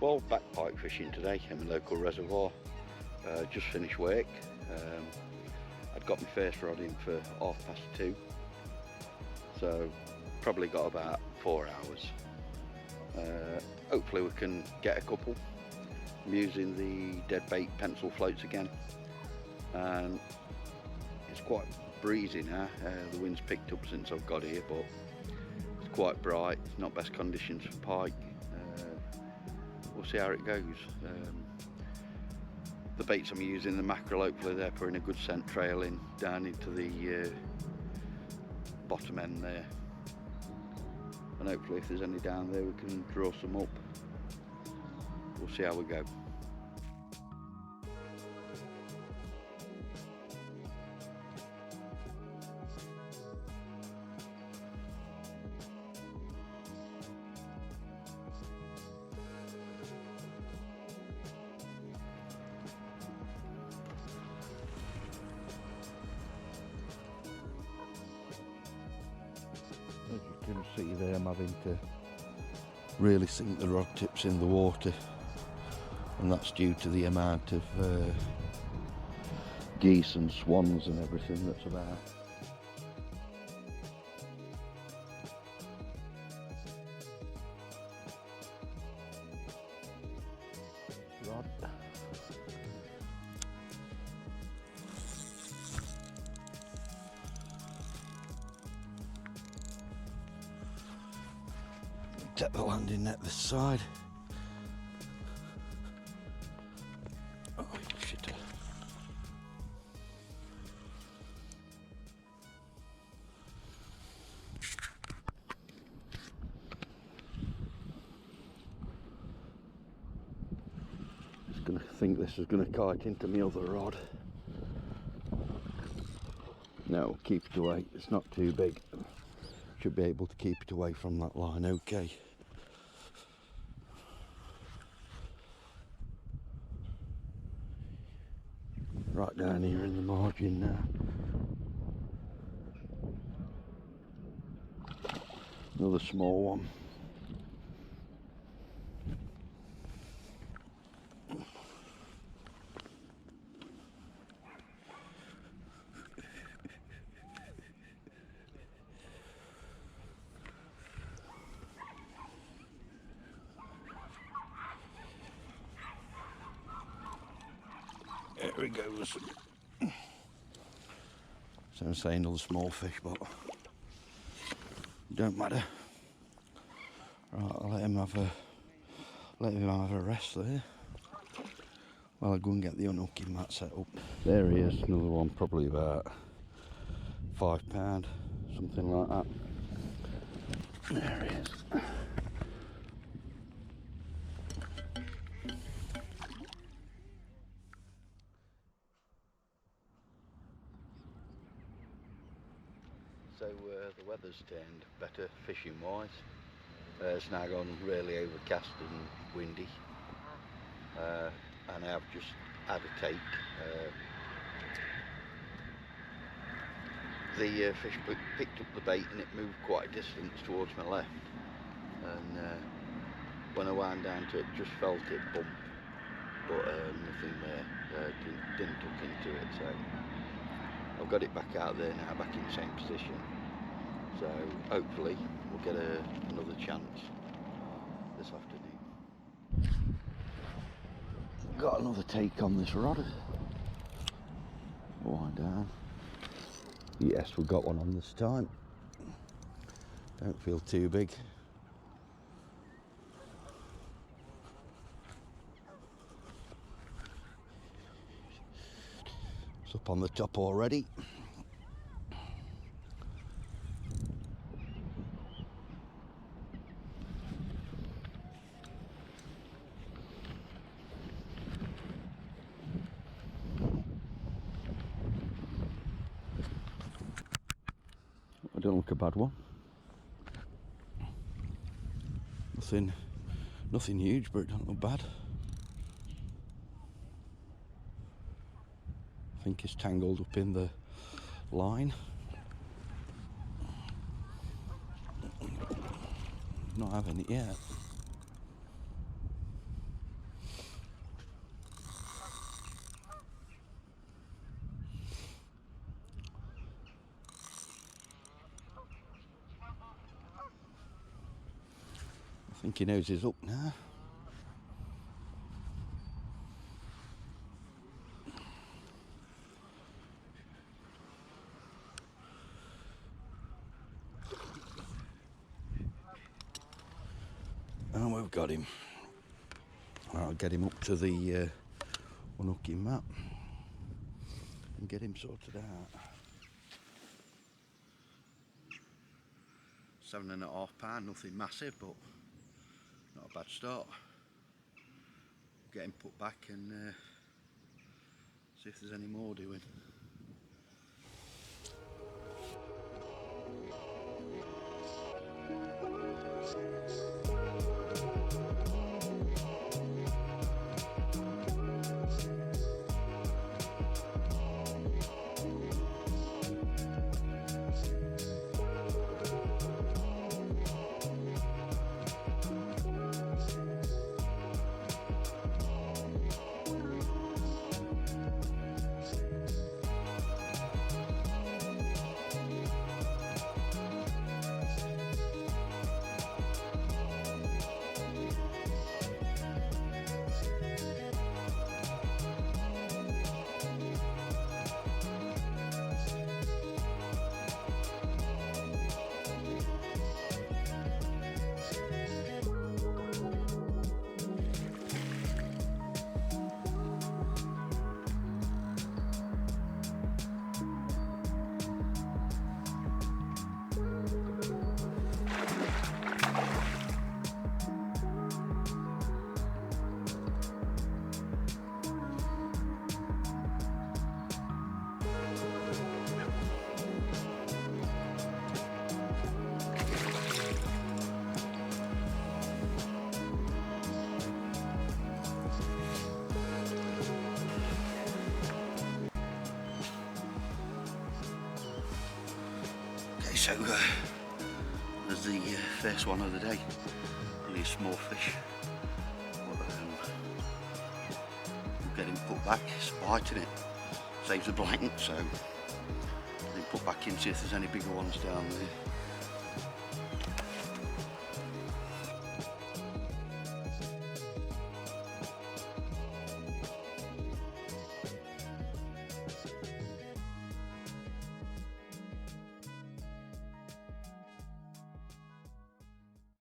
Well, backpike fishing today in my local reservoir. Just finished work. I'd got my first rod in for 2:30, so probably got about 4 hours. Hopefully we can get a couple. I'm using the dead bait pencil floats again, and it's quite breezy now. The wind's picked up since I've got here, but it's quite bright. It's not best conditions for pike. We'll see how it goes. The baits I'm using, the mackerel, hopefully they're putting a good scent trail in down into the bottom end there, and hopefully if there's any down there we can draw some up. We'll see how we go. As you can see there, I'm having to really sink the rod tips in the water, and that's due to the amount of geese and swans and everything that's about. Rod. Take the landing net this side. Oh, shit. Just gonna think this is gonna kite into my other rod. No, keep it away. It's not too big. Should be able to keep it away from that line, okay. Right down here in the margin now. Another small one. There he goes. So I'm saying another small fish, but don't matter. Right, I'll let him have a rest there. While I go and get the unhooking mat set up. There he is, another one, probably about £5, something like that. There he is. So the weather's turned better fishing wise. It's now gone really overcast and windy, and I've just had a take. The fish picked up the bait and it moved quite a distance towards my left, and when I wound down to it, just felt it bump, but nothing there, didn't hook into it. So I've got it back out there now, back in the same position. So hopefully we'll get another chance this afternoon. Got another take on this rod. Wind down. Yes, we got one on this time. Don't feel too big. It's up on the top already. I don't look a bad one. Nothing huge, but it don't look bad. I think it's tangled up in the line. Not having it yet. I think he knows he's up now. And we've got him. I'll get him up to the unhooking map and get him sorted out. £7.5, nothing massive, but not a bad start. Get him put back and see if there's any more doing. So there's the first one of the day, only a small fish, but we'll get him put back. It's biting it, saves the blanket, so they put back in, see if there's any bigger ones down there.